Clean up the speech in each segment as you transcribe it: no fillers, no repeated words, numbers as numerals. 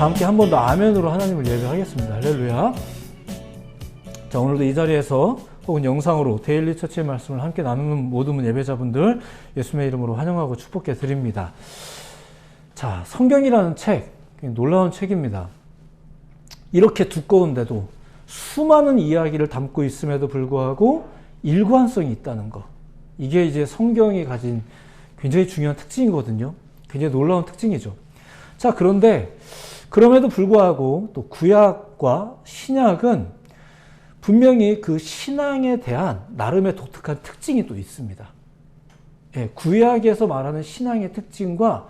다 함께 한 번 더 아멘으로 하나님을 예배하겠습니다. 할렐루야. 자, 오늘도 이 자리에서 혹은 영상으로 데일리 처치의 말씀을 함께 나누는 모든 예배자분들 예수님의 이름으로 환영하고 축복해 드립니다. 자, 성경이라는 책, 놀라운 책입니다. 이렇게 두꺼운데도 수많은 이야기를 담고 있음에도 불구하고 일관성이 있다는 것. 이게 이제 성경이 가진 굉장히 중요한 특징이거든요. 굉장히 놀라운 특징이죠. 자, 그런데 그럼에도 불구하고 또 구약과 신약은 분명히 그 신앙에 대한 나름의 독특한 특징이 또 있습니다. 예, 구약에서 말하는 신앙의 특징과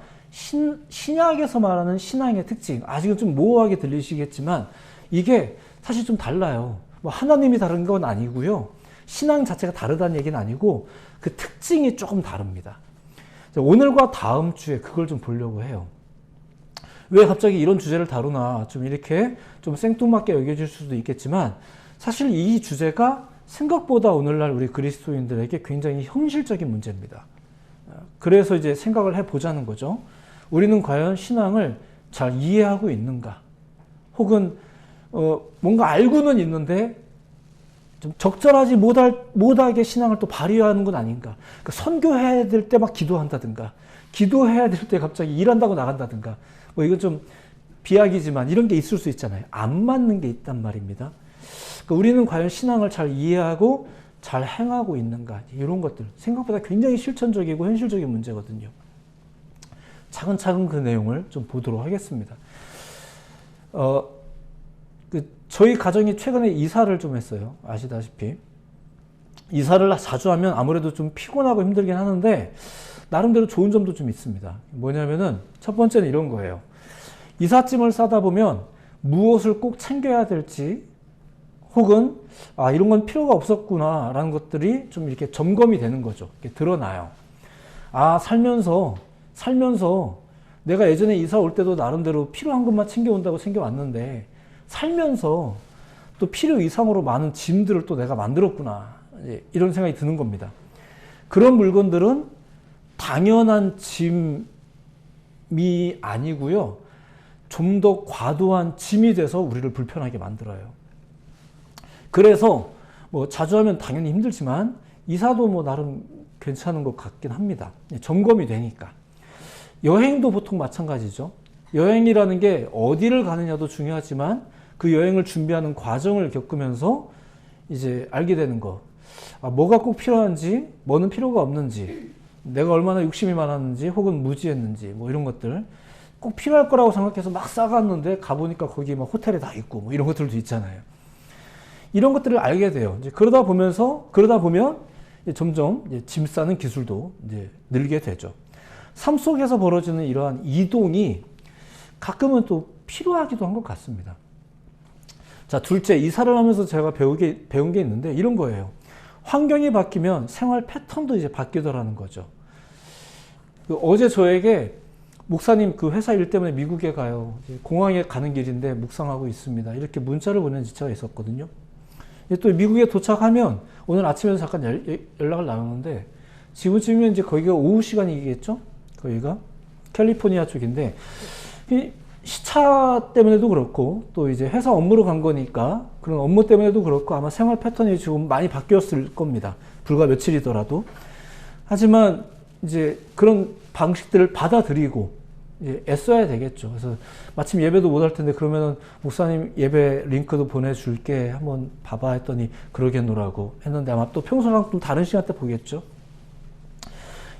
신약에서 말하는 신앙의 특징, 아직은 좀 모호하게 들리시겠지만 이게 사실 좀 달라요. 뭐 하나님이 다른 건 아니고요. 신앙 자체가 다르다는 얘기는 아니고 그 특징이 조금 다릅니다. 오늘과 다음 주에 그걸 좀 보려고 해요. 왜 갑자기 이런 주제를 다루나 좀 이렇게 좀 생뚱맞게 여겨질 수도 있겠지만 사실 이 주제가 생각보다 오늘날 우리 그리스도인들에게 굉장히 현실적인 문제입니다. 그래서 이제 생각을 해보자는 거죠. 우리는 과연 신앙을 잘 이해하고 있는가? 혹은 뭔가 알고는 있는데 좀 적절하지 못하게 신앙을 또 발휘하는 건 아닌가? 그러니까 선교해야 될 때 막 기도한다든가, 기도해야 될 때 갑자기 일한다고 나간다든가, 뭐 이건 좀 비약이지만 이런 게 있을 수 있잖아요. 안 맞는 게 있단 말입니다. 그러니까 우리는 과연 신앙을 잘 이해하고 잘 행하고 있는가? 이런 것들 생각보다 굉장히 실천적이고 현실적인 문제거든요. 차근차근 그 내용을 좀 보도록 하겠습니다. 저희 가정이 최근에 이사를 좀 했어요. 아시다시피. 이사를 자주 하면 아무래도 좀 피곤하고 힘들긴 하는데 나름대로 좋은 점도 좀 있습니다. 뭐냐면은 첫 번째는 이런 거예요. 이삿짐을 싸다 보면 무엇을 꼭 챙겨야 될지 혹은 이런 건 필요가 없었구나 라는 것들이 좀 이렇게 점검이 되는 거죠. 이렇게 드러나요. 살면서 내가 예전에 이사 올 때도 나름대로 필요한 것만 챙겨온다고 챙겨왔는데 살면서 또 필요 이상으로 많은 짐들을 또 내가 만들었구나. 이런 생각이 드는 겁니다. 그런 물건들은 당연한 짐이 아니고요. 좀 더 과도한 짐이 돼서 우리를 불편하게 만들어요. 그래서 뭐 자주 하면 당연히 힘들지만 이사도 뭐 나름 괜찮은 것 같긴 합니다. 점검이 되니까. 여행도 보통 마찬가지죠. 여행이라는 게 어디를 가느냐도 중요하지만 그 여행을 준비하는 과정을 겪으면서 이제 알게 되는 거. 뭐가 꼭 필요한지, 뭐는 필요가 없는지, 내가 얼마나 욕심이 많았는지, 혹은 무지했는지, 뭐 이런 것들. 꼭 필요할 거라고 생각해서 막 싸갔는데 가보니까 거기 막 호텔에 다 있고 뭐 이런 것들도 있잖아요. 이런 것들을 알게 돼요. 이제 그러다 보면 이제 점점 이제 짐 싸는 기술도 이제 늘게 되죠. 삶 속에서 벌어지는 이러한 이동이 가끔은 또 필요하기도 한 것 같습니다. 자, 둘째, 이사를 하면서 제가 배운 게 있는데 이런 거예요. 환경이 바뀌면 생활 패턴도 이제 바뀌더라는 거죠. 어제 저에게 목사님 그 회사 일 때문에 미국에 가요. 공항에 가는 길인데 묵상하고 있습니다. 이렇게 문자를 보낸 지체가 있었거든요. 또 미국에 도착하면 오늘 아침에도 잠깐 연락을 나눴는데 지금쯤이면 이제 거기가 오후 시간이겠죠? 거기가 캘리포니아 쪽인데 시차 때문에도 그렇고 또 이제 회사 업무로 간 거니까 그런 업무 때문에도 그렇고 아마 생활 패턴이 지금 많이 바뀌었을 겁니다. 불과 며칠이더라도. 하지만 이제 그런 방식들을 받아들이고 이제 애써야 되겠죠. 그래서 마침 예배도 못 할 텐데 그러면은 목사님 예배 링크도 보내줄게 한번 봐봐 했더니 그러겠노라고 했는데 아마 또 평소랑 좀 다른 시간 때 보겠죠.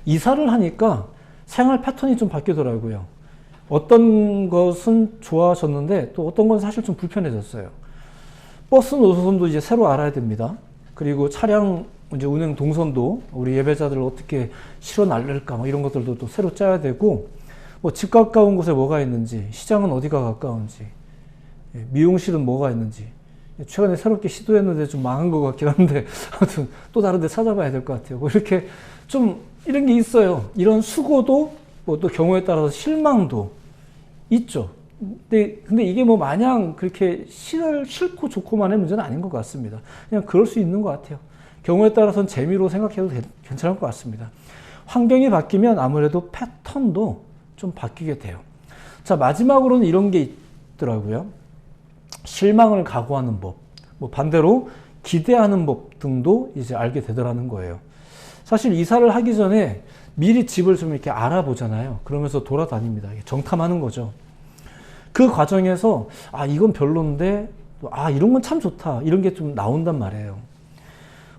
이사를 하니까 생활 패턴이 좀 바뀌더라고요. 어떤 것은 좋아졌는데 또 어떤 건 사실 좀 불편해졌어요. 버스 노선도 이제 새로 알아야 됩니다. 그리고 차량 이제 운행 동선도 우리 예배자들을 어떻게 실어 날릴까 뭐 이런 것들도 또 새로 짜야 되고 뭐 집 가까운 곳에 뭐가 있는지 시장은 어디가 가까운지 미용실은 뭐가 있는지 최근에 새롭게 시도했는데 좀 망한 것 같긴 한데 아무튼 또 다른 데 찾아봐야 될 것 같아요. 뭐 이렇게 좀 이런 게 있어요. 이런 수고도 뭐 또 경우에 따라서 실망도 있죠. 근데 이게 뭐 마냥 그렇게 싫고 좋고만의 문제는 아닌 것 같습니다. 그냥 그럴 수 있는 것 같아요. 경우에 따라서는 재미로 생각해도 괜찮을 것 같습니다. 환경이 바뀌면 아무래도 패턴도 좀 바뀌게 돼요. 자, 마지막으로는 이런 게 있더라고요. 실망을 각오하는 법, 뭐 반대로 기대하는 법 등도 이제 알게 되더라는 거예요. 사실 이사를 하기 전에 미리 집을 좀 이렇게 알아보잖아요. 그러면서 돌아다닙니다. 정탐하는 거죠. 그 과정에서 아 이건 별론데 아 이런 건 참 좋다 이런 게 좀 나온단 말이에요.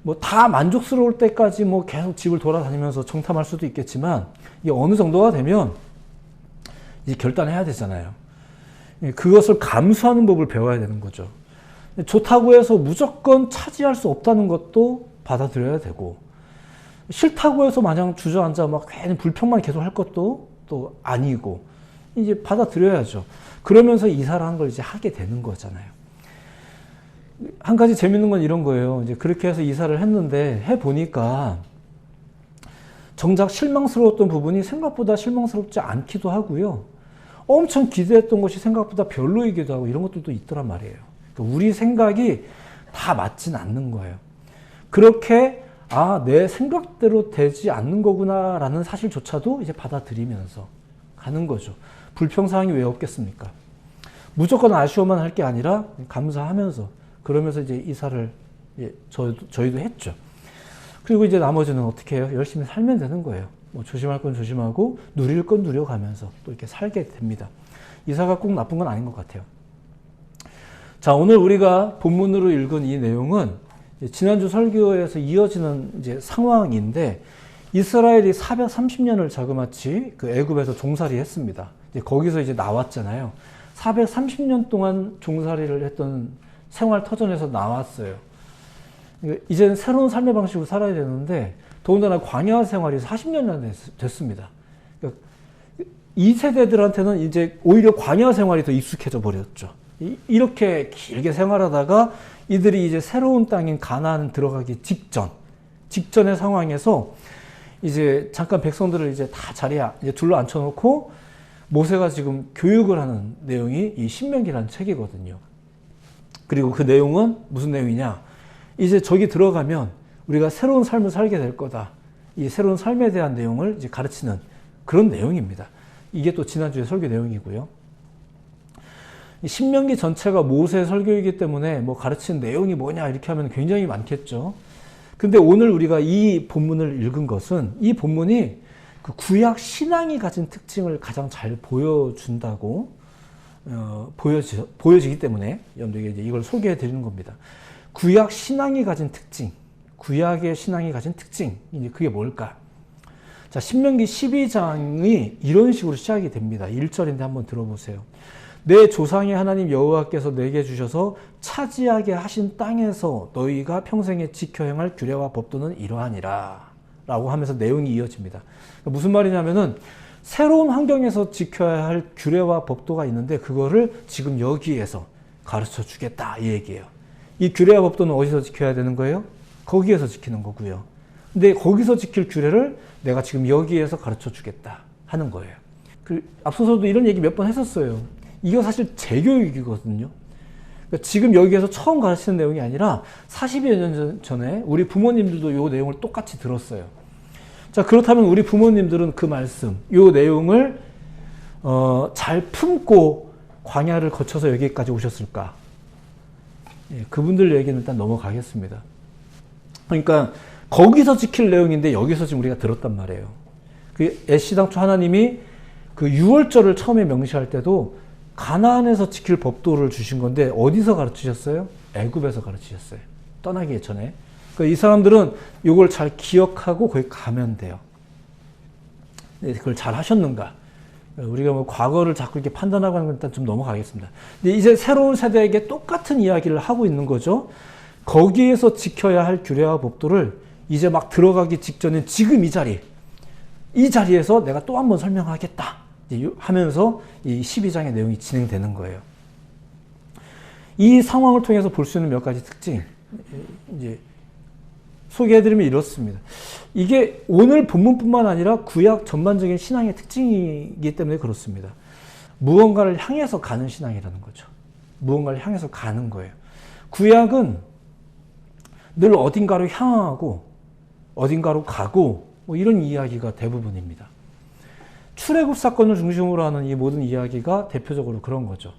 뭐 다 만족스러울 때까지 뭐 계속 집을 돌아다니면서 정탐할 수도 있겠지만 이게 어느 정도가 되면 이제 결단해야 되잖아요. 그것을 감수하는 법을 배워야 되는 거죠. 좋다고 해서 무조건 차지할 수 없다는 것도 받아들여야 되고, 싫다고 해서 마냥 주저앉아 막 괜히 불평만 계속 할 것도 또 아니고, 이제 받아들여야죠. 그러면서 이사를 한 걸 이제 하게 되는 거잖아요. 한 가지 재밌는 건 이런 거예요. 이제 그렇게 해서 이사를 했는데 해보니까 정작 실망스러웠던 부분이 생각보다 실망스럽지 않기도 하고요. 엄청 기대했던 것이 생각보다 별로이기도 하고 이런 것들도 있더란 말이에요. 그러니까 우리 생각이 다 맞진 않는 거예요. 그렇게 아, 내 생각대로 되지 않는 거구나 라는 사실조차도 이제 받아들이면서 가는 거죠. 불평사항이 왜 없겠습니까? 무조건 아쉬워만 할 게 아니라 감사하면서 그러면서 이제 이사를 저희도 했죠. 그리고 이제 나머지는 어떻게 해요? 열심히 살면 되는 거예요. 뭐 조심할 건 조심하고 누릴 건 누려가면서 또 이렇게 살게 됩니다. 이사가 꼭 나쁜 건 아닌 것 같아요. 자, 오늘 우리가 본문으로 읽은 이 내용은 지난주 설교에서 이어지는 이제 상황인데 이스라엘이 430년을 자그마치 그 애굽에서 종살이 했습니다. 거기서 이제 나왔잖아요. 430년 동안 종살이를 했던 생활 터전에서 나왔어요. 이제는 새로운 삶의 방식으로 살아야 되는데 더군다나 광야 생활이 40년이나 됐습니다. 그러니까 이 세대들한테는 이제 오히려 광야 생활이 더 익숙해져 버렸죠. 이렇게 길게 생활하다가 이들이 이제 새로운 땅인 가나안 들어가기 직전의 상황에서 이제 잠깐 백성들을 이제 다 자리에 이제 둘러 앉혀놓고 모세가 지금 교육을 하는 내용이 이 신명기라는 책이거든요. 그리고 그 내용은 무슨 내용이냐? 이제 저기 들어가면 우리가 새로운 삶을 살게 될 거다. 이 새로운 삶에 대한 내용을 이제 가르치는 그런 내용입니다. 이게 또 지난주에 설교 내용이고요. 신명기 전체가 모세 설교이기 때문에 뭐 가르치는 내용이 뭐냐 이렇게 하면 굉장히 많겠죠. 근데 오늘 우리가 이 본문을 읽은 것은 이 본문이 그 구약 신앙이 가진 특징을 가장 잘 보여준다고 보여지기 때문에 여러분들에게 이제 이걸 소개해 드리는 겁니다. 구약 신앙이 가진 특징, 구약의 신앙이 가진 특징, 이제 그게 뭘까? 자, 신명기 12장이 이런 식으로 시작이 됩니다. 1절인데 한번 들어보세요. 내 조상의 하나님 여호와께서 내게 주셔서 차지하게 하신 땅에서 너희가 평생에 지켜 행할 규례와 법도는 이러하니라 라고 하면서 내용이 이어집니다. 무슨 말이냐면은 새로운 환경에서 지켜야 할 규례와 법도가 있는데 그거를 지금 여기에서 가르쳐 주겠다 이 얘기예요. 이 규례와 법도는 어디서 지켜야 되는 거예요? 거기에서 지키는 거고요. 근데 거기서 지킬 규례를 내가 지금 여기에서 가르쳐 주겠다 하는 거예요. 앞서서도 이런 얘기 몇 번 했었어요. 이거 사실 재교육이거든요. 그러니까 지금 여기에서 처음 가르치는 내용이 아니라 40여 년 전에 우리 부모님들도 이 내용을 똑같이 들었어요. 자, 그렇다면 우리 부모님들은 그 말씀, 이 내용을 잘 품고 광야를 거쳐서 여기까지 오셨을까? 예, 그분들 얘기는 일단 넘어가겠습니다. 그러니까 거기서 지킬 내용인데 여기서 지금 우리가 들었단 말이에요. 그 애시당초 하나님이 그 유월절을 처음에 명시할 때도 가나안에서 지킬 법도를 주신 건데 어디서 가르치셨어요? 애굽에서 가르치셨어요. 떠나기 전에. 그러니까 이 사람들은 이걸 잘 기억하고 거기 가면 돼요. 그걸 잘 하셨는가? 우리가 뭐 과거를 자꾸 이렇게 판단하고 하는 건 일단 좀 넘어가겠습니다. 근데 이제 새로운 세대에게 똑같은 이야기를 하고 있는 거죠. 거기에서 지켜야 할 규례와 법도를 이제 막 들어가기 직전에 지금 이 자리에서 내가 또 한 번 설명하겠다 하면서 이 12장의 내용이 진행되는 거예요. 이 상황을 통해서 볼 수 있는 몇 가지 특징 이제 소개해드리면 이렇습니다. 이게 오늘 본문뿐만 아니라 구약 전반적인 신앙의 특징이기 때문에 그렇습니다. 무언가를 향해서 가는 신앙이라는 거죠. 무언가를 향해서 가는 거예요. 구약은 늘 어딘가로 향하고 어딘가로 가고 뭐 이런 이야기가 대부분입니다. 출애굽 사건을 중심으로 하는 이 모든 이야기가 대표적으로 그런 거죠.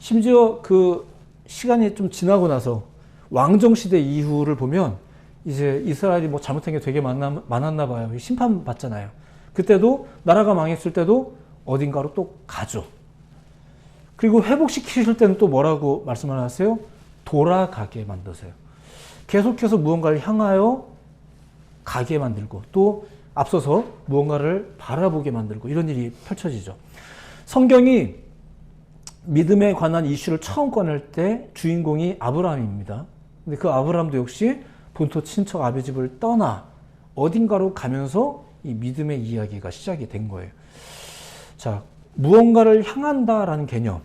심지어 그 시간이 좀 지나고 나서 왕정시대 이후를 보면 이제 이스라엘이 뭐 잘못한 게 되게 많았나 봐요. 심판 받잖아요. 그때도 나라가 망했을 때도 어딘가로 또 가죠. 그리고 회복시키실 때는 또 뭐라고 말씀을 하세요? 돌아가게 만드세요. 계속해서 무언가를 향하여 가게 만들고 또 앞서서 무언가를 바라보게 만들고 이런 일이 펼쳐지죠. 성경이 믿음에 관한 이슈를 처음 꺼낼 때 주인공이 아브라함입니다. 근데 그 아브라함도 역시 본토 친척 아비 집을 떠나 어딘가로 가면서 이 믿음의 이야기가 시작이 된 거예요. 자, 무언가를 향한다라는 개념.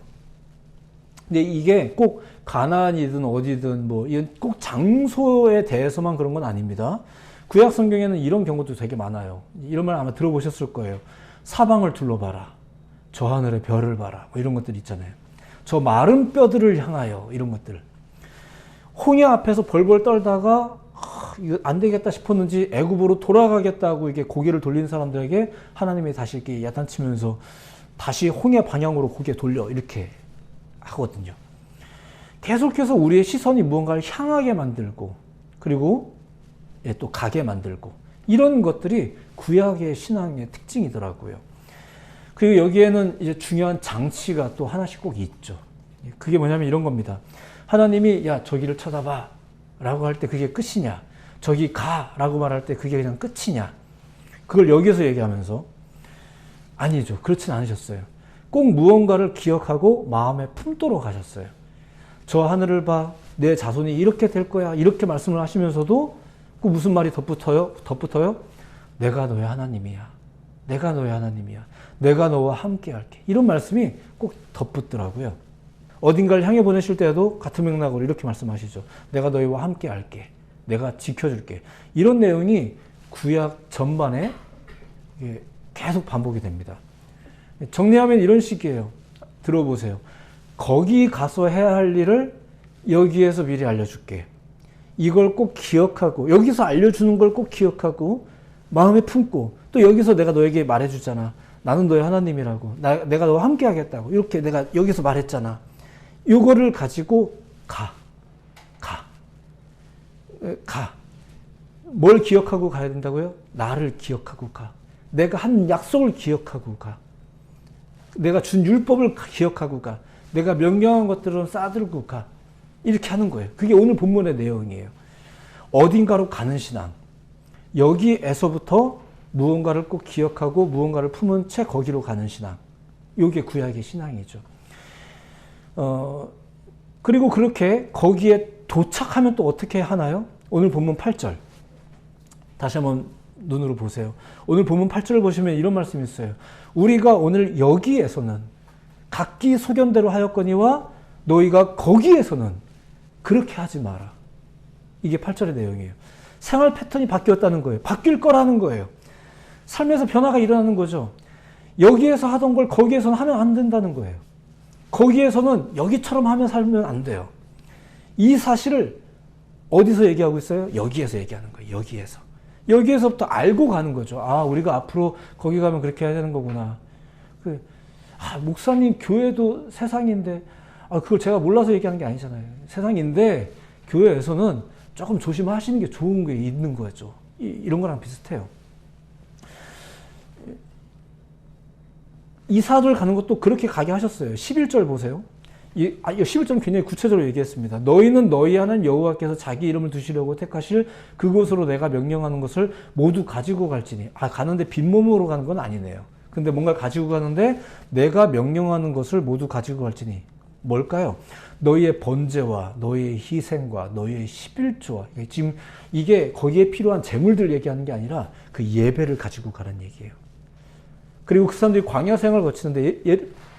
근데 이게 꼭 가나안이든 어디든 뭐 꼭 장소에 대해서만 그런 건 아닙니다. 구약 성경에는 이런 경우도 되게 많아요. 이런 말 아마 들어보셨을 거예요. 사방을 둘러봐라. 저 하늘의 별을 봐라. 뭐 이런 것들 있잖아요. 저 마른 뼈들을 향하여 이런 것들. 홍해 앞에서 벌벌 떨다가 이거 안 되겠다 싶었는지 애굽으로 돌아가겠다고 이게 고개를 돌린 사람들에게 하나님이 다시 이렇게 야단치면서 다시 홍해 방향으로 고개 돌려 이렇게 하거든요. 계속해서 우리의 시선이 무언가를 향하게 만들고 그리고 또 가게 만들고 이런 것들이 구약의 신앙의 특징이더라고요. 그리고 여기에는 이제 중요한 장치가 또 하나씩 꼭 있죠. 그게 뭐냐면 이런 겁니다. 하나님이 야 저기를 쳐다봐 라고 할 때 그게 끝이냐, 저기 가 라고 말할 때 그게 그냥 끝이냐, 그걸 여기서 얘기하면서 아니죠. 그렇진 않으셨어요. 꼭 무언가를 기억하고 마음에 품도록 하셨어요. 저 하늘을 봐, 내 자손이 이렇게 될 거야, 이렇게 말씀을 하시면서도 그 무슨 말이 덧붙어요? 내가 너의 하나님이야. 내가 너의 하나님이야. 내가 너와 함께 할게. 이런 말씀이 꼭 덧붙더라고요. 어딘가를 향해 보내실 때에도 같은 맥락으로 이렇게 말씀하시죠. 내가 너희와 함께 할게. 내가 지켜줄게. 이런 내용이 구약 전반에 계속 반복이 됩니다. 정리하면 이런 식이에요. 들어보세요. 거기 가서 해야 할 일을 여기에서 미리 알려줄게. 이걸 꼭 기억하고 여기서 알려주는 걸 꼭 기억하고 마음에 품고 또 여기서 내가 너에게 말해주잖아. 나는 너의 하나님이라고. 내가 너와 함께 하겠다고. 이렇게 내가 여기서 말했잖아. 이거를 가지고 가. 뭘 기억하고 가야 된다고요? 나를 기억하고 가. 내가 한 약속을 기억하고 가. 내가 준 율법을 기억하고 가. 내가 명령한 것들은 싸들고 가. 이렇게 하는 거예요. 그게 오늘 본문의 내용이에요. 어딘가로 가는 신앙. 여기에서부터 무언가를 꼭 기억하고 무언가를 품은 채 거기로 가는 신앙. 이게 구약의 신앙이죠. 그리고 그렇게 거기에 도착하면 또 어떻게 하나요? 오늘 본문 8절. 다시 한번 눈으로 보세요. 오늘 본문 8절을 보시면 이런 말씀이 있어요. 우리가 오늘 여기에서는 각기 소견대로 하였거니와 너희가 거기에서는 그렇게 하지 마라. 이게 8절의 내용이에요. 생활 패턴이 바뀌었다는 거예요. 바뀔 거라는 거예요. 삶에서 변화가 일어나는 거죠. 여기에서 하던 걸 거기에서는 하면 안 된다는 거예요. 거기에서는 여기처럼 하면 살면 안 돼요. 이 사실을 어디서 얘기하고 있어요? 여기에서 얘기하는 거예요. 여기에서. 여기에서부터 알고 가는 거죠. 아, 우리가 앞으로 거기 가면 그렇게 해야 되는 거구나. 목사님, 교회도 세상인데, 그걸 제가 몰라서 얘기하는 게 아니잖아요. 세상인데, 교회에서는 조금 조심하시는 게 좋은 게 있는 거죠. 이런 거랑 비슷해요. 이사를 가는 것도 그렇게 가게 하셨어요. 11절 보세요. 11절은 굉장히 구체적으로 얘기했습니다. 너희는 너희 하나님 여호와께서 자기 이름을 두시려고 택하실 그곳으로 내가 명령하는 것을 모두 가지고 갈지니. 가는데 빈몸으로 가는 건 아니네요. 근데 뭔가 가지고 가는데 내가 명령하는 것을 모두 가지고 갈지니. 뭘까요? 너희의 번제와 너희의 희생과 너희의 11조와. 지금 이게 거기에 필요한 재물들 얘기하는 게 아니라 그 예배를 가지고 가는 얘기예요. 그리고 그 사람들이 광야 생활을 거치는데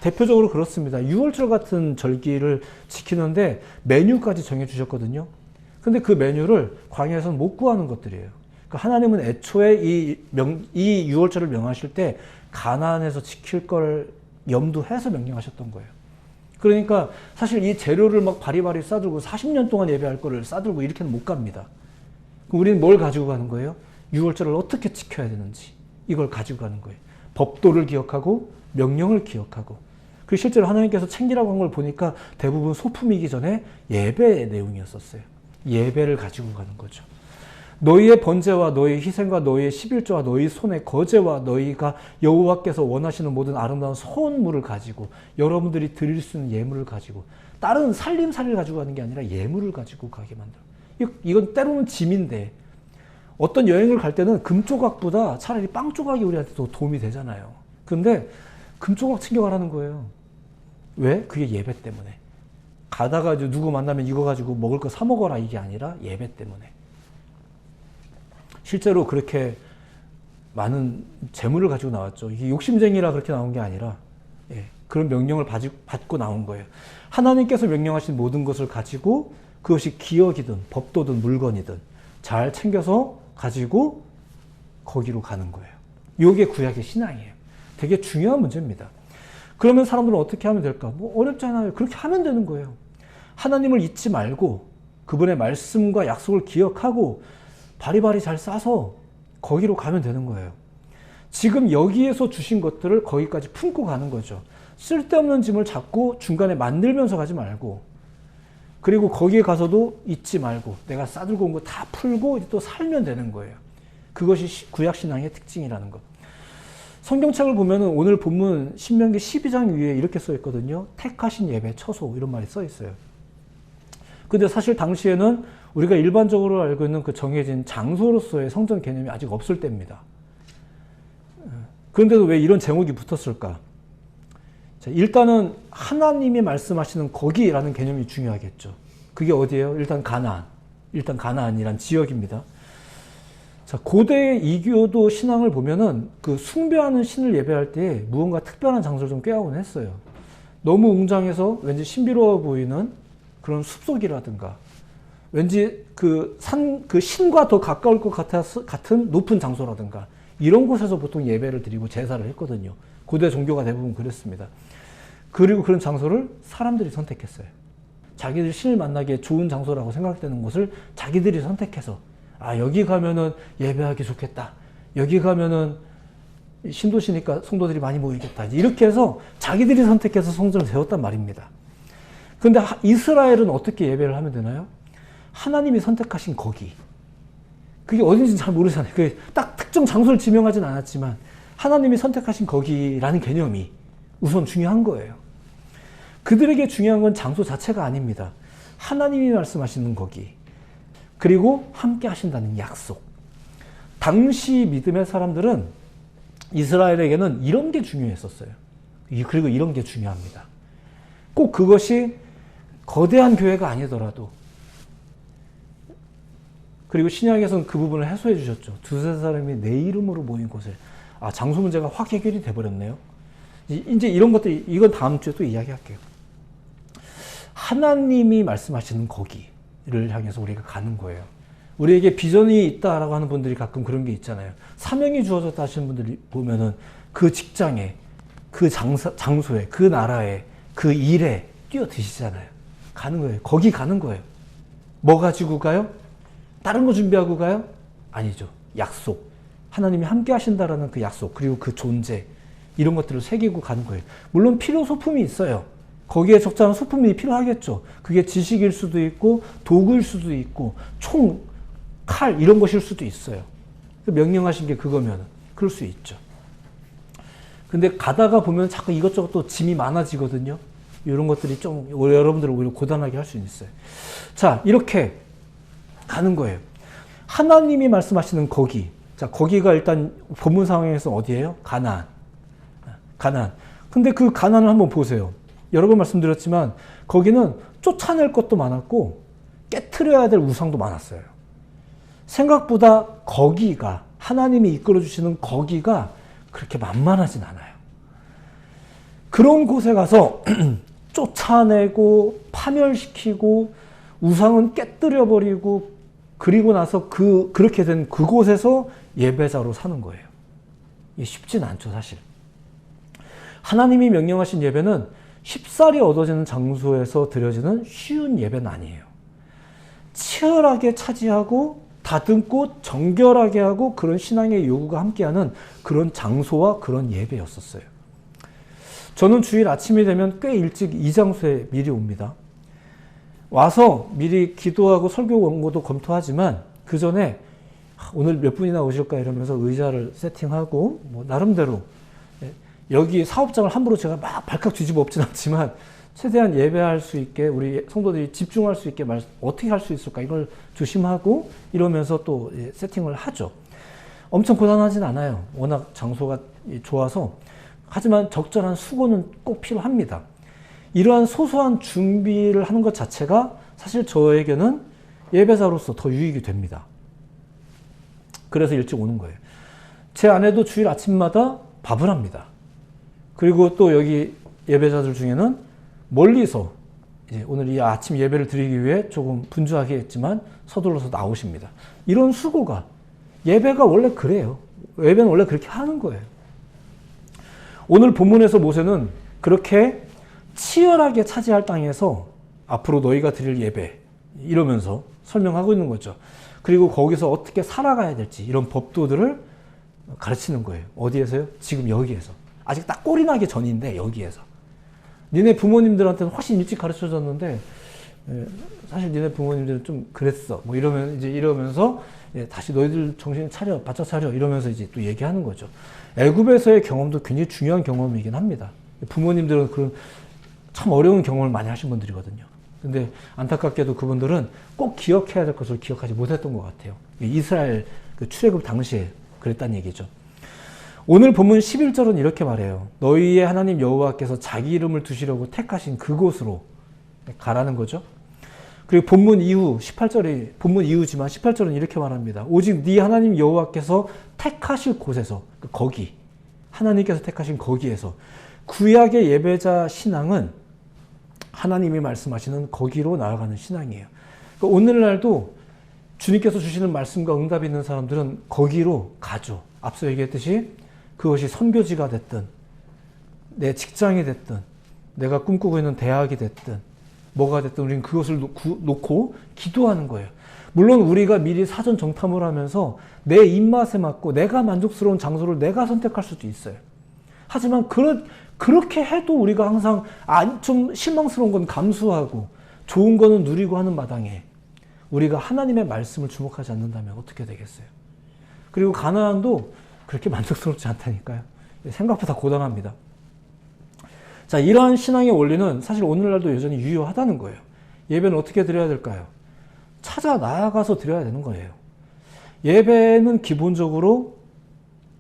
대표적으로 그렇습니다. 6월절 같은 절기를 지키는데 메뉴까지 정해주셨거든요. 근데 그 메뉴를 광야에서는 못 구하는 것들이에요. 그러니까 하나님은 애초에 이 6월절을 명하실 때 가나안에서 지킬 걸 염두해서 명령하셨던 거예요. 그러니까 사실 이 재료를 막 바리바리 싸들고 40년 동안 예배할 거를 싸들고 이렇게는 못 갑니다. 그럼 우리는 뭘 가지고 가는 거예요? 6월절을 어떻게 지켜야 되는지 이걸 가지고 가는 거예요. 법도를 기억하고 명령을 기억하고 그 실제로 하나님께서 챙기라고 한 걸 보니까 대부분 소품이기 전에 예배의 내용이었었어요. 예배를 가지고 가는 거죠. 너희의 번제와 너희의 희생과 너희의 11조와 너희 손의 거제와 너희가 여호와께서 원하시는 모든 아름다운 소원물을 가지고 여러분들이 드릴 수 있는 예물을 가지고 다른 살림살이를 가지고 가는 게 아니라 예물을 가지고 가게 만들어. 이건 때로는 짐인데 어떤 여행을 갈 때는 금조각보다 차라리 빵조각이 우리한테 더 도움이 되잖아요. 근데 금조각 챙겨가라는 거예요. 왜? 그게 예배 때문에. 가다가 누구 만나면 이거 가지고 먹을 거 사 먹어라 이게 아니라 예배 때문에. 실제로 그렇게 많은 재물을 가지고 나왔죠. 이게 욕심쟁이라 그렇게 나온 게 아니라 그런 명령을 받고 나온 거예요. 하나님께서 명령하신 모든 것을 가지고 그것이 기억이든 법도든 물건이든 잘 챙겨서 가지고 거기로 가는 거예요. 이게 구약의 신앙이에요. 되게 중요한 문제입니다. 그러면 사람들은 어떻게 하면 될까? 뭐 어렵잖아요. 그렇게 하면 되는 거예요. 하나님을 잊지 말고 그분의 말씀과 약속을 기억하고 바리바리 잘 싸서 거기로 가면 되는 거예요. 지금 여기에서 주신 것들을 거기까지 품고 가는 거죠. 쓸데없는 짐을 잡고 중간에 만들면서 가지 말고, 그리고 거기에 가서도 잊지 말고 내가 싸들고 온 거 다 풀고 또 살면 되는 거예요. 그것이 구약신앙의 특징이라는 것. 성경책을 보면 오늘 본문 신명기 12장 위에 이렇게 써 있거든요. 택하신 예배, 처소 이런 말이 써 있어요. 근데 사실 당시에는 우리가 일반적으로 알고 있는 그 정해진 장소로서의 성전 개념이 아직 없을 때입니다. 그런데도 왜 이런 제목이 붙었을까? 자, 일단은 하나님이 말씀하시는 거기라는 개념이 중요하겠죠. 그게 어디예요? 일단 가나안. 일단 가나안이란 지역입니다. 자, 고대의 이교도 신앙을 보면은 그 숭배하는 신을 예배할 때 무언가 특별한 장소를 좀 꾀하곤 했어요. 너무 웅장해서 왠지 신비로워 보이는 그런 숲속이라든가, 왠지 그 신과 더 가까울 것 같은 높은 장소라든가, 이런 곳에서 보통 예배를 드리고 제사를 했거든요. 고대 종교가 대부분 그랬습니다. 그리고 그런 장소를 사람들이 선택했어요. 자기들 신을 만나기에 좋은 장소라고 생각되는 곳을 자기들이 선택해서, 아, 여기 가면은 예배하기 좋겠다. 여기 가면은 신도시니까 성도들이 많이 모이겠다. 이렇게 해서 자기들이 선택해서 성전을 세웠단 말입니다. 그런데 이스라엘은 어떻게 예배를 하면 되나요? 하나님이 선택하신 거기. 그게 어딘지는 잘 모르잖아요. 그게 딱 특정 장소를 지명하진 않았지만 하나님이 선택하신 거기라는 개념이 우선 중요한 거예요. 그들에게 중요한 건 장소 자체가 아닙니다. 하나님이 말씀하시는 거기, 그리고 함께 하신다는 약속. 당시 믿음의 사람들은, 이스라엘에게는 이런 게 중요했었어요. 그리고 이런 게 중요합니다. 꼭 그것이 거대한 교회가 아니더라도, 그리고 신약에서는 그 부분을 해소해 주셨죠. 두세 사람이 내 이름으로 모인 곳에. 아, 장소 문제가 확 해결이 돼버렸네요. 이제 이런 것들, 이건 다음 주에 또 이야기할게요. 하나님이 말씀하시는 거기를 향해서 우리가 가는 거예요. 우리에게 비전이 있다라고 하는 분들이 가끔 그런 게 있잖아요. 사명이 주어졌다 하시는 분들이 보면은 그 직장에, 그 장소에, 그 나라에, 그 일에 뛰어드시잖아요. 가는 거예요. 거기 가는 거예요. 뭐 가지고 가요? 다른 거 준비하고 가요? 아니죠. 약속. 하나님이 함께 하신다라는 그 약속, 그리고 그 존재, 이런 것들을 새기고 가는 거예요. 물론 필요 소품이 있어요. 거기에 적절한 소품이 필요하겠죠. 그게 지식일 수도 있고 도구일 수도 있고 총, 칼 이런 것일 수도 있어요. 명령하신 게 그거면 그럴 수 있죠. 근데 가다가 보면 자꾸 이것저것 또 짐이 많아지거든요. 이런 것들이 좀 여러분들을 오히려 고단하게 할 수 있어요. 자, 이렇게 가는 거예요. 하나님이 말씀하시는 거기. 자, 거기가 일단 본문 상황에서 어디예요? 가나안. 가나안. 근데 그 가나안을 한번 보세요. 여러 번 말씀드렸지만 거기는 쫓아낼 것도 많았고 깨트려야 될 우상도 많았어요. 생각보다 거기가, 하나님이 이끌어 주시는 거기가 그렇게 만만하진 않아요. 그런 곳에 가서 쫓아내고 파멸시키고 우상은 깨뜨려 버리고, 그리고 나서 그렇게 된 그곳에서 예배자로 사는 거예요. 이게 쉽진 않죠, 사실. 하나님이 명령하신 예배는 쉽사리 얻어지는 장소에서 드려지는 쉬운 예배는 아니에요. 치열하게 차지하고 다듬고 정결하게 하고 그런 신앙의 요구가 함께하는 그런 장소와 그런 예배였었어요. 저는 주일 아침이 되면 꽤 일찍 이 장소에 미리 옵니다. 와서 미리 기도하고 설교 원고도 검토하지만 그 전에 오늘 몇 분이나 오실까 이러면서 의자를 세팅하고 뭐 나름대로 여기 사업장을 함부로 제가 막 발칵 뒤집어 엎진 않지만 최대한 예배할 수 있게 우리 성도들이 집중할 수 있게 어떻게 할 수 있을까 이걸 조심하고 이러면서 또 세팅을 하죠. 엄청 고단하진 않아요. 워낙 장소가 좋아서. 하지만 적절한 수고는 꼭 필요합니다. 이러한 소소한 준비를 하는 것 자체가 사실 저에게는 예배자로서 더 유익이 됩니다. 그래서 일찍 오는 거예요. 제 아내도 주일 아침마다 밥을 합니다. 그리고 또 여기 예배자들 중에는 멀리서 이제 오늘 이 아침 예배를 드리기 위해 조금 분주하게 했지만 서둘러서 나오십니다. 이런 수고가 예배가 원래 그래요. 예배는 원래 그렇게 하는 거예요. 오늘 본문에서 모세는 그렇게 치열하게 차지할 땅에서 앞으로 너희가 드릴 예배 이러면서 설명하고 있는 거죠. 그리고 거기서 어떻게 살아가야 될지 이런 법도들을 가르치는 거예요. 어디에서요? 지금 여기에서. 아직 딱 꼴이 나기 전인데 여기에서. 니네 부모님들한테는 훨씬 일찍 가르쳐줬는데 사실 니네 부모님들은 좀 그랬어. 뭐 이러면서 다시 너희들 정신 차려, 바짝 차려 이러면서 이제 또 얘기하는 거죠. 애굽에서의 경험도 굉장히 중요한 경험이긴 합니다. 부모님들은 그런 참 어려운 경험을 많이 하신 분들이거든요. 근데 안타깝게도 그분들은 꼭 기억해야 될 것을 기억하지 못했던 것 같아요. 이스라엘 그 출애굽 당시에 그랬다는 얘기죠. 오늘 본문 11절은 이렇게 말해요. 너희의 하나님 여호와께서 자기 이름을 두시려고 택하신 그곳으로 가라는 거죠. 그리고 본문 이후 18절이 본문 이후지만 18절은 이렇게 말합니다. 오직 네 하나님 여호와께서 택하실 곳에서 거기 하나님께서 택하신 거기에서 구약의 예배자 신앙은 하나님이 말씀하시는 거기로 나아가는 신앙이에요. 그러니까 오늘날도 주님께서 주시는 말씀과 응답이 있는 사람들은 거기로 가죠. 앞서 얘기했듯이 그것이 선교지가 됐든 내 직장이 됐든 내가 꿈꾸고 있는 대학이 됐든 뭐가 됐든 우리는 그것을 놓고 기도하는 거예요. 물론 우리가 미리 사전 정탐을 하면서 내 입맛에 맞고 내가 만족스러운 장소를 내가 선택할 수도 있어요. 하지만 그렇게 해도 우리가 항상 좀 실망스러운 건 감수하고 좋은 거는 누리고 하는 마당에 우리가 하나님의 말씀을 주목하지 않는다면 어떻게 되겠어요? 그리고 가나안도 그렇게 만족스럽지 않다니까요. 생각보다 고단합니다. 자, 이러한 신앙의 원리는 사실 오늘날도 여전히 유효하다는 거예요. 예배는 어떻게 드려야 될까요? 찾아 나아가서 드려야 되는 거예요. 예배는 기본적으로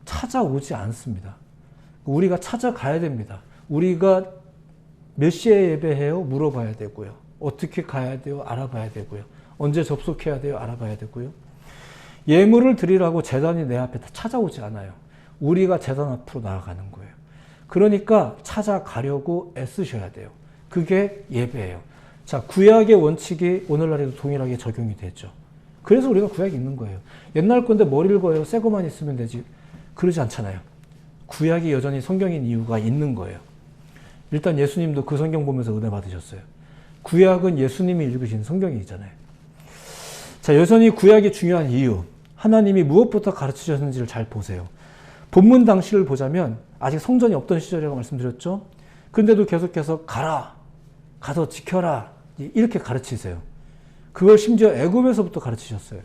찾아오지 않습니다. 우리가 찾아가야 됩니다. 우리가 몇 시에 예배해요? 물어봐야 되고요. 어떻게 가야 돼요? 알아봐야 되고요. 언제 접속해야 돼요? 알아봐야 되고요. 예물을 드리라고 제단이 내 앞에 다 찾아오지 않아요. 우리가 제단 앞으로 나아가는 거예요. 그러니까 찾아가려고 애쓰셔야 돼요. 그게 예배예요. 자, 구약의 원칙이 오늘날에도 동일하게 적용이 되죠. 그래서 우리가 구약이 있는 거예요. 옛날 건데 머리를 거요 새 거만 있으면 되지. 그러지 않잖아요. 구약이 여전히 성경인 이유가 있는 거예요. 일단 예수님도 그 성경 보면서 은혜 받으셨어요. 구약은 예수님이 읽으신 성경이잖아요. 자, 여전히 구약이 중요한 이유. 하나님이 무엇부터 가르치셨는지를 잘 보세요. 본문 당시를 보자면 아직 성전이 없던 시절이라고 말씀드렸죠. 근데도 계속해서 가라, 가서 지켜라 이렇게 가르치세요. 그걸 심지어 애굽에서부터 가르치셨어요.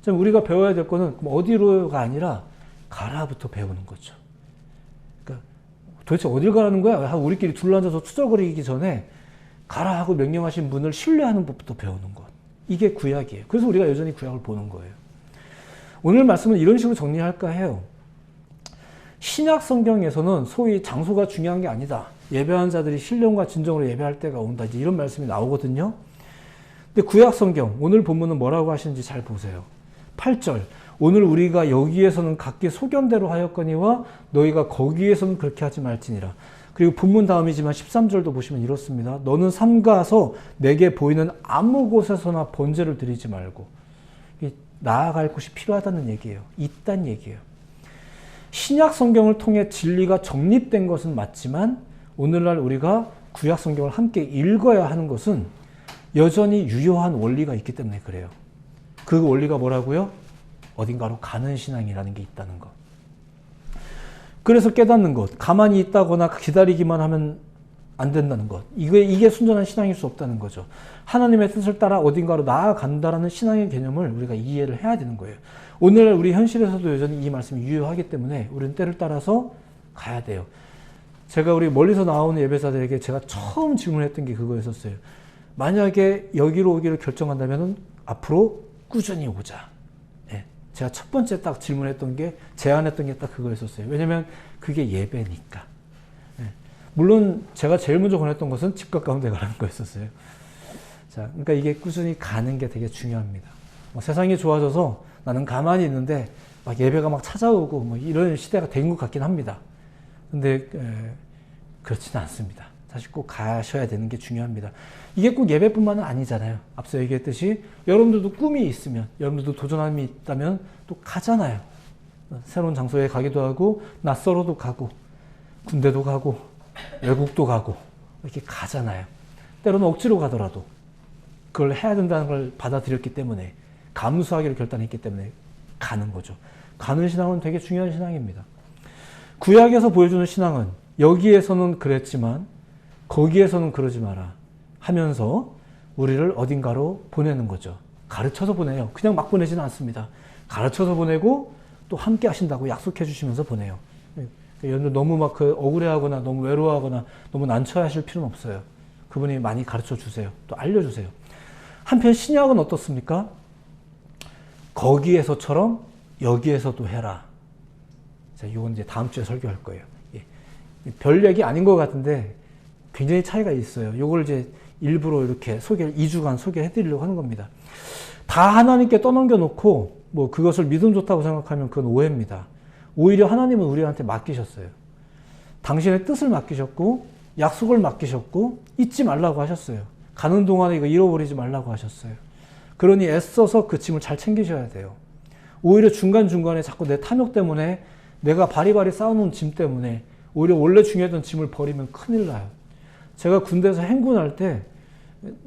우리가 배워야 될 거는 어디로가 아니라 가라부터 배우는 거죠. 그러니까 도대체 어딜 가라는 거야? 우리끼리 둘러앉아서 투덜거리기 전에 가라 하고 명령하신 분을 신뢰하는 법부터 배우는 것. 이게 구약이에요. 그래서 우리가 여전히 구약을 보는 거예요. 오늘 말씀은 이런 식으로 정리할까 해요. 신약 성경에서는 소위 장소가 중요한 게 아니다. 예배하는 자들이 신령과 진정으로 예배할 때가 온다. 이제 이런 말씀이 나오거든요. 근데 구약 성경, 오늘 본문은 뭐라고 하시는지 잘 보세요. 8절. 오늘 우리가 여기에서는 각기 소견대로 하였거니와 너희가 거기에서는 그렇게 하지 말지니라. 그리고 본문 다음이지만 13절도 보시면 이렇습니다. 너는 삼가서 내게 보이는 아무 곳에서나 번제를 드리지 말고. 나아갈 곳이 필요하다는 얘기예요. 있다는 얘기예요. 신약 성경을 통해 진리가 정립된 것은 맞지만 오늘날 우리가 구약 성경을 함께 읽어야 하는 것은 여전히 유효한 원리가 있기 때문에 그래요. 그 원리가 뭐라고요? 어딘가로 가는 신앙이라는 게 있다는 것. 그래서 깨닫는 것, 가만히 있다거나 기다리기만 하면 안 된다는 것. 이게 순전한 신앙일 수 없다는 거죠. 하나님의 뜻을 따라 어딘가로 나아간다라는 신앙의 개념을 우리가 이해를 해야 되는 거예요. 오늘날 우리 현실에서도 여전히 이 말씀이 유효하기 때문에 우리는 때를 따라서 가야 돼요. 제가 우리 멀리서 나오는 예배자들에게 제가 처음 질문했던 게 그거였었어요. 만약에 여기로 오기를 결정한다면 앞으로 꾸준히 오자. 예, 제가 첫 번째 딱 질문했던 게, 제안했던 게 딱 그거였었어요. 왜냐면 그게 예배니까. 예, 물론 제가 제일 먼저 권했던 것은 집 가까운 데 가라는 거였었어요. 자, 그러니까 이게 꾸준히 가는 게 되게 중요합니다. 세상이 좋아져서 나는 가만히 있는데 막 예배가 막 찾아오고 뭐 이런 시대가 된 것 같긴 합니다. 근데 그렇지는 않습니다. 사실 꼭 가셔야 되는 게 중요합니다. 이게 꼭 예배뿐만은 아니잖아요. 앞서 얘기했듯이 여러분들도 꿈이 있으면, 여러분들도 도전함이 있다면 또 가잖아요. 새로운 장소에 가기도 하고, 낯설어도 가고, 군대도 가고, 외국도 가고, 이렇게 가잖아요. 때로는 억지로 가더라도 그걸 해야 된다는 걸 받아들였기 때문에, 감수하기로 결단했기 때문에 가는 거죠. 가는 신앙은 되게 중요한 신앙입니다. 구약에서 보여주는 신앙은 여기에서는 그랬지만 거기에서는 그러지 마라 하면서 우리를 어딘가로 보내는 거죠. 가르쳐서 보내요. 그냥 막 보내지는 않습니다. 가르쳐서 보내고 또 함께 하신다고 약속해 주시면서 보내요. 여러분들 너무 막 억울해하거나 너무 외로워하거나 너무 난처하실 필요는 없어요. 그분이 많이 가르쳐 주세요. 또 알려주세요. 한편 신약은 어떻습니까? 거기에서처럼 여기에서도 해라. 자, 이건 이제 다음 주에 설교할 거예요. 예. 별 얘기 아닌 것 같은데 굉장히 차이가 있어요. 이걸 이제 일부러 이렇게 2주간 소개해 드리려고 하는 겁니다. 다 하나님께 떠넘겨 놓고 뭐 그것을 믿음 좋다고 생각하면 그건 오해입니다. 오히려 하나님은 우리한테 맡기셨어요. 당신의 뜻을 맡기셨고 약속을 맡기셨고 잊지 말라고 하셨어요. 가는 동안에 이거 잃어버리지 말라고 하셨어요. 그러니 애써서 그 짐을 잘 챙기셔야 돼요. 오히려 중간중간에 자꾸 내 탐욕 때문에, 내가 바리바리 쌓아놓은 짐 때문에 오히려 원래 중요했던 짐을 버리면 큰일 나요. 제가 군대에서 행군할 때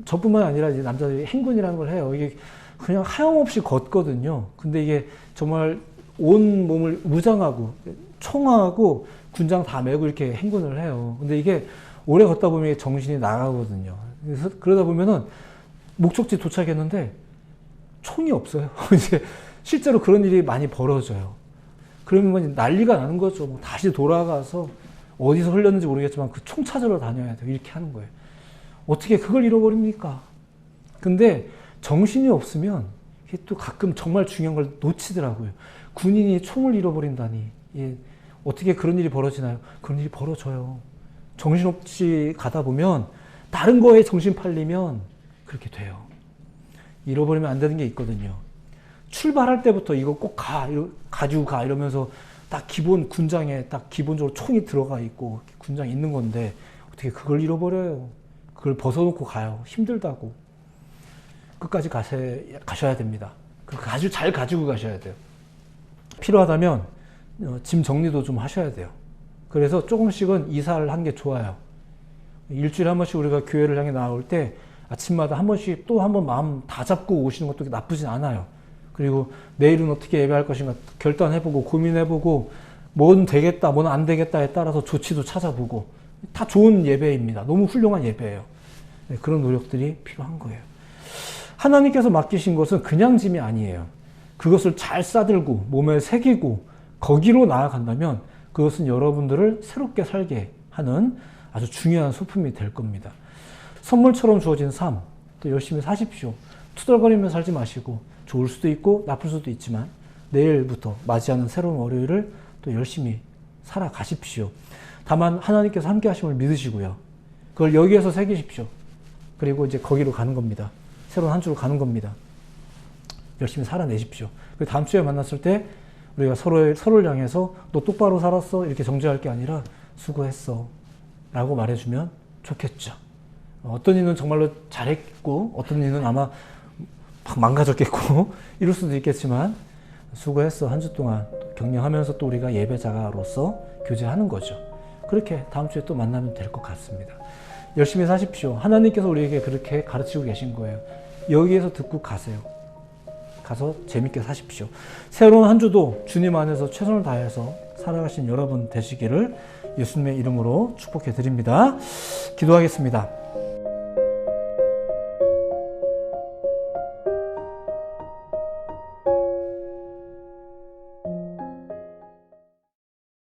저뿐만 아니라 이제 남자들이 행군이라는 걸 해요. 이게 그냥 하염없이 걷거든요. 근데 이게 정말 온 몸을 무장하고 총하고 군장 다 메고 이렇게 행군을 해요. 근데 이게 오래 걷다 보면 정신이 나가거든요. 그래서 그러다 보면은 목적지 도착했는데 총이 없어요. 이제 실제로 그런 일이 많이 벌어져요. 그러면 난리가 나는 거죠. 뭐 다시 돌아가서 어디서 흘렸는지 모르겠지만 그 총 찾으러 다녀야 돼요. 이렇게 하는 거예요. 어떻게 그걸 잃어버립니까? 근데 정신이 없으면 이게 또 가끔 정말 중요한 걸 놓치더라고요. 군인이 총을 잃어버린다니. 예, 어떻게 그런 일이 벌어지나요? 그런 일이 벌어져요. 정신없이 가다 보면 다른 거에 정신 팔리면 그렇게 돼요. 잃어버리면 안 되는 게 있거든요. 출발할 때부터 이거 꼭 가지고 가 이러면서 딱 기본 군장에 딱 기본적으로 총이 들어가 있고 군장이 있는 건데 어떻게 그걸 잃어버려요. 그걸 벗어놓고 가요. 힘들다고. 끝까지 가셔야 됩니다. 아주 잘 가지고 가셔야 돼요. 필요하다면 짐 정리도 좀 하셔야 돼요. 그래서 조금씩은 이사를 하는 게 좋아요. 일주일에 한 번씩 우리가 교회를 향해 나올 때 아침마다 한 번씩 또 한 번 마음 다 잡고 오시는 것도 나쁘진 않아요. 그리고 내일은 어떻게 예배할 것인가 결단해보고 고민해보고 뭐는 되겠다 뭐는 안 되겠다에 따라서 조치도 찾아보고 다 좋은 예배입니다. 너무 훌륭한 예배예요. 네, 그런 노력들이 필요한 거예요. 하나님께서 맡기신 것은 그냥 짐이 아니에요. 그것을 잘 싸들고 몸에 새기고 거기로 나아간다면 그것은 여러분들을 새롭게 살게 하는 아주 중요한 소품이 될 겁니다. 선물처럼 주어진 삶, 또 열심히 사십시오. 투덜거리며 살지 마시고 좋을 수도 있고 나쁠 수도 있지만 내일부터 맞이하는 새로운 월요일을 또 열심히 살아가십시오. 다만 하나님께서 함께 하심을 믿으시고요. 그걸 여기에서 새기십시오. 그리고 이제 거기로 가는 겁니다. 새로운 한 주로 가는 겁니다. 열심히 살아내십시오. 그리고 다음 주에 만났을 때 우리가 서로를 향해서 너 똑바로 살았어 이렇게 정죄할 게 아니라 수고했어 라고 말해주면 좋겠죠. 어떤 이는 정말로 잘했고 어떤 이는 아마 막 망가졌겠고 이럴 수도 있겠지만 수고했어 한 주 동안 격려하면서 또 우리가 예배자로서 교제하는 거죠. 그렇게 다음 주에 또 만나면 될 것 같습니다. 열심히 사십시오. 하나님께서 우리에게 그렇게 가르치고 계신 거예요. 여기에서 듣고 가세요. 가서 재밌게 사십시오. 새로운 한 주도 주님 안에서 최선을 다해서 살아가신 여러분 되시기를 예수님의 이름으로 축복해 드립니다. 기도하겠습니다.